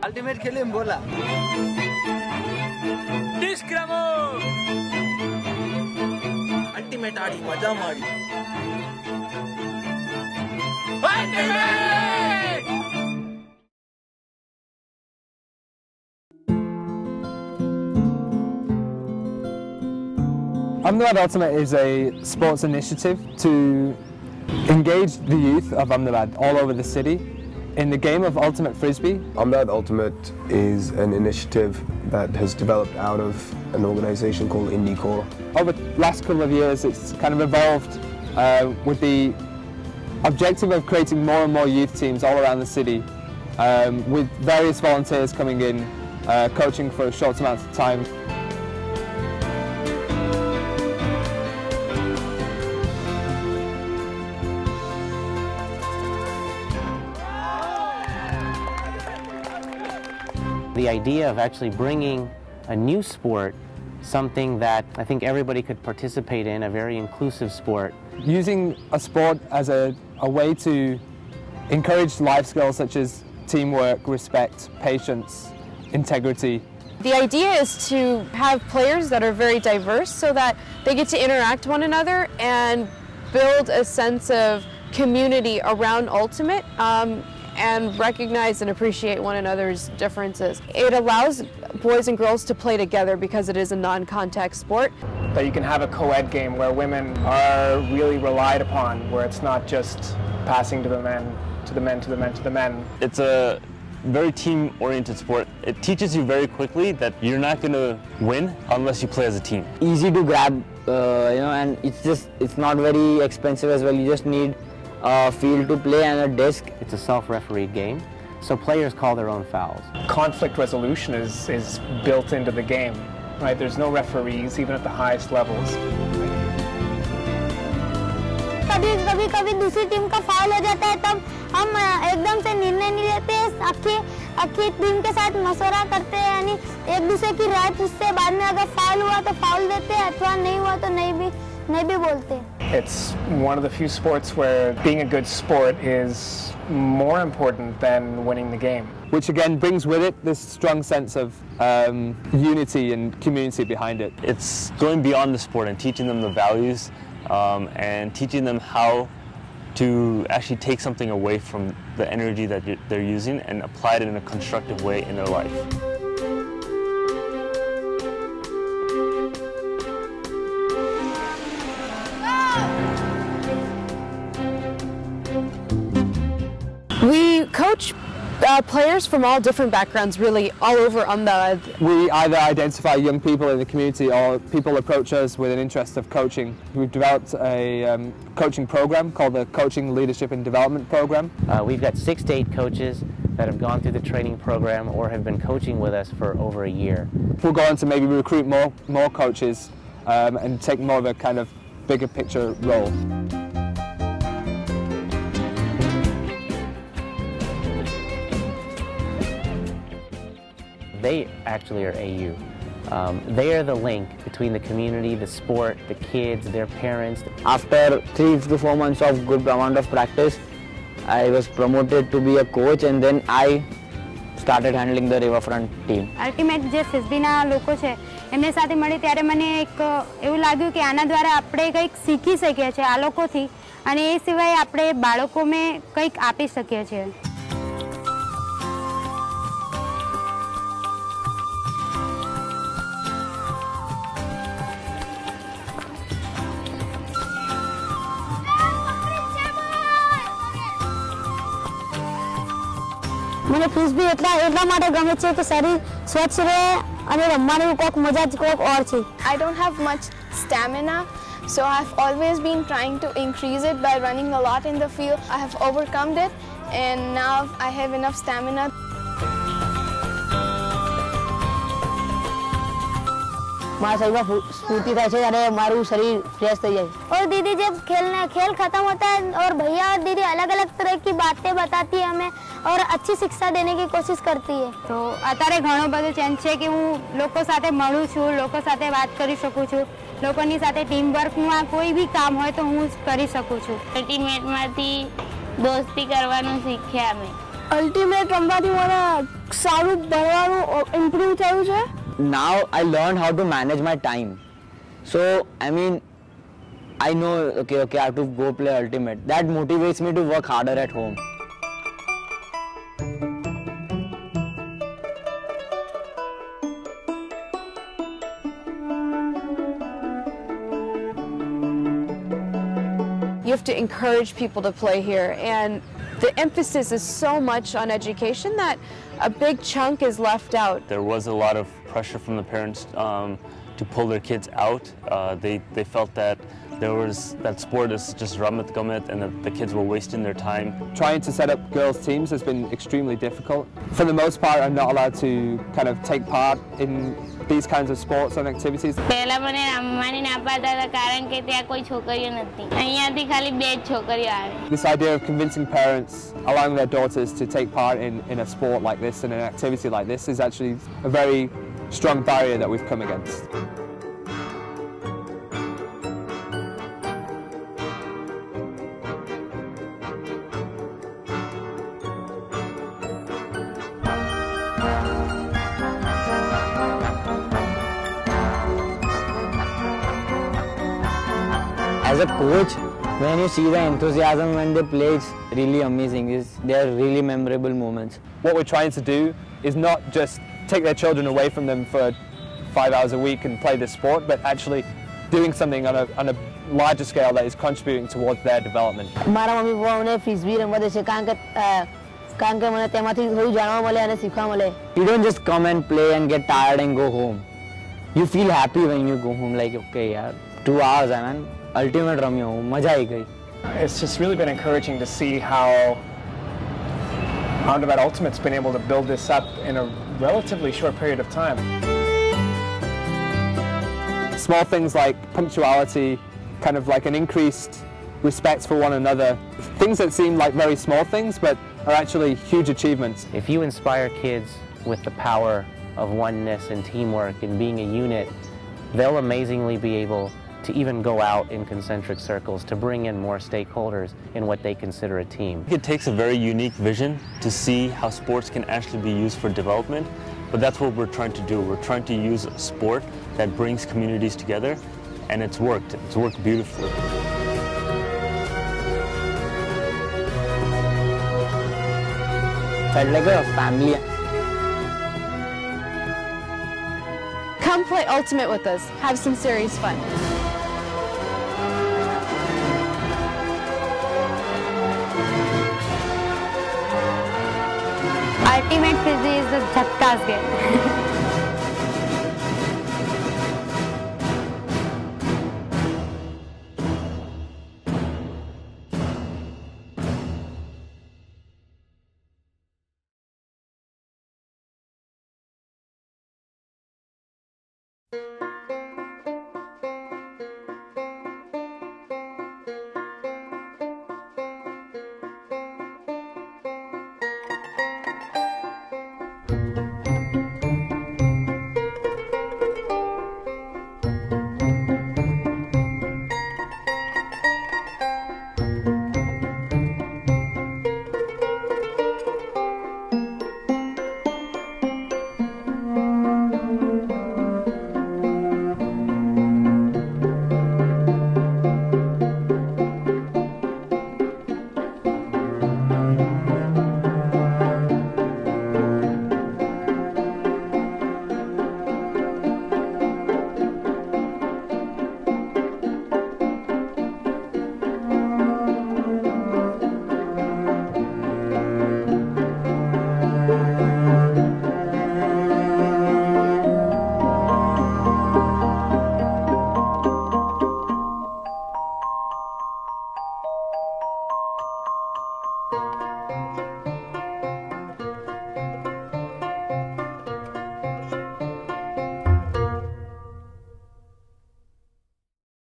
Ultimate खेले बोला ultimate आड़ी मजा मारी Ahmedabad Ultimate is a sports initiative to engage the youth of Ahmedabad all over the city in the game of Ultimate Frisbee. Ahmedabad Ultimate is an initiative that has developed out of an organization called IndyCore. Over the last couple of years it's kind of evolved with the objective of creating more and more youth teams all around the city with various volunteers coming in, coaching for a short amount of time. The idea of actually bringing a new sport, something that I think everybody could participate in, a very inclusive sport. Using a sport as a way to encourage life skills such as teamwork, respect, patience, integrity. The idea is to have players that are very diverse so that they get to interact one another and build a sense of community around Ultimate. And recognize and appreciate one another's differences. It allows boys and girls to play together because it is a non-contact sport. That you can have a co-ed game where women are really relied upon, where it's not just passing to the men, to the men, to the men, to the men. It's a very team-oriented sport. It teaches you very quickly that you're not going to win unless you play as a team. Easy to grab, and it's not very expensive as well. You just need a field to play and a desk. It's a self-refereed game, so players call their own fouls. Conflict resolution is built into the game, right? There's no referees, even at the highest levels. कभी दूसरी team का foul हो जाता है तब हम एकदम से निर्णय नहीं लेते, आखिर टीम के साथ मशवरा करते हैं, यानी एक दूसरे की राय पूछते हैं, बाद में अगर फाउल हुआ तो फाउल देते हैं, अथवा नहीं हुआ तो नहीं भी बोलते। It's one of the few sports where being a good sport is more important than winning the game. Which again brings with it this strong sense of unity and community behind it. It's going beyond the sport and teaching them the values and teaching them how to actually take something away from the energy that they're using and apply it in a constructive way in their life. We coach players from all different backgrounds, really, all over Ahmedabad. We either identify young people in the community or people approach us with an interest of coaching. We've developed a coaching program called the Coaching Leadership and Development Program. We've got 6 to 8 coaches that have gone through the training program or have been coaching with us for over a year. We'll go on to maybe recruit more coaches and take more of a kind of bigger picture role. They actually are AU. They are the link between the community, the sport, the kids, their parents. After 3 to 4 months of good amount of practice, I was promoted to be a coach, and then I started handling the riverfront team. Ultimate જે ફિસ્બીના લોકો છે એમને સાથે મળી ત્યારે મને એક એવું લાગ્યું કે આના દ્વારા આપણે કંઈક શીખી શકીએ છીએ આ લોકોથી, અને એ સિવાય આપણે બાળકોને કંઈક આપી શકીએ છીએ. મને ફ્રિસ્બી એટલા માટે ગમે છે કે શરીર સ્વચ્છ રહે અને રમવાની કોક મજા જ કોક ઓર છે. I don't have much stamina, so I've always been trying to increase it by running a lot in the field. I have overcome it, and now I have enough stamina. મારા શરીરમાં સ્ફૂર્તિ થાય છે અને મારું શરીર ફ્રેશ થઈ જાય. और दीदी जब खेल खत्म होता है और भैया और दीदी अलग-अलग तरह की बातें बताती है हमें और अच्छी शिक्षा देने की कोशिश करती है. તો અત્યારે ઘણો બધો ચેન્જ છે કે હું લોકો સાથે મળું છું, લોકો સાથે વાત કરી શકું છું, લોકોની સાથે ટીમ વર્કમાં કોઈ બી કામ હોય તો હું કરી શકું છું. અલ્ટિમેટમાંથી દોસ્તી કરવાનું શીખ્યા અમે. અલ્ટિમેટ રમવાથી મને સારું ભણવાનું ઇમ્પ્રૂવ થયું છે. Now I learned how to manage my time. So I mean, I know okay I have to go play Ultimate. That motivates me to work harder at home. You have to encourage people to play here, and the emphasis is so much on education that a big chunk is left out. There was a lot of pressure from the parents to pull their kids out. They felt that that sport is just ramat gamet and that the kids were wasting their time. Trying to set up girls' teams has been extremely difficult. For the most part, I'm not allowed to kind of take part in these kinds of sports and activities. પહેલા મને રમવાની ના પાડતા હતા કારણ કે ત્યાં કોઈ છોકરીઓ નથી. અહીંયાથી ખાલી 2 છોકરીઓ આવે. This idea of convincing parents, allowing their daughters to take part in a sport like this and an activity like this is actually a very strong barrier that we've come against. As a coach, when you see the enthusiasm when they play, it's really amazing. They are really memorable moments. What we're trying to do is not just take their children away from them for 5 hours a week and play this sport, but actually doing something on a larger scale that is contributing towards their development. મારા mummy papa મને Frisbee રમવા દે છે કારણ કે મને તેમાંથી થોડું જાણવા મળે અને શીખવા મળે. You don't just come and play and get tired and go home. You feel happy when you go home, like okay yaar 2 hours man Ultimate રમ્યો હું મજા આવી ગઈ. It's just really been encouraging to see how Ahmedabad Ultimate's been able to build this up in a relatively short period of time. Small things like punctuality, kind of like an increased respect for one another, things that seem like very small things but are actually huge achievements. If you inspire kids with the power of oneness and teamwork and being a unit, they'll amazingly be able to even go out in concentric circles to bring in more stakeholders in what they consider a team. It takes a very unique vision to see how sports can actually be used for development, but that's what we're trying to do. We're trying to use a sport that brings communities together, and it's worked. It's worked beautifully. Felt like a family. Come play Ultimate with us. Have some serious fun. Ultimate Frisbee is the jhakkas game.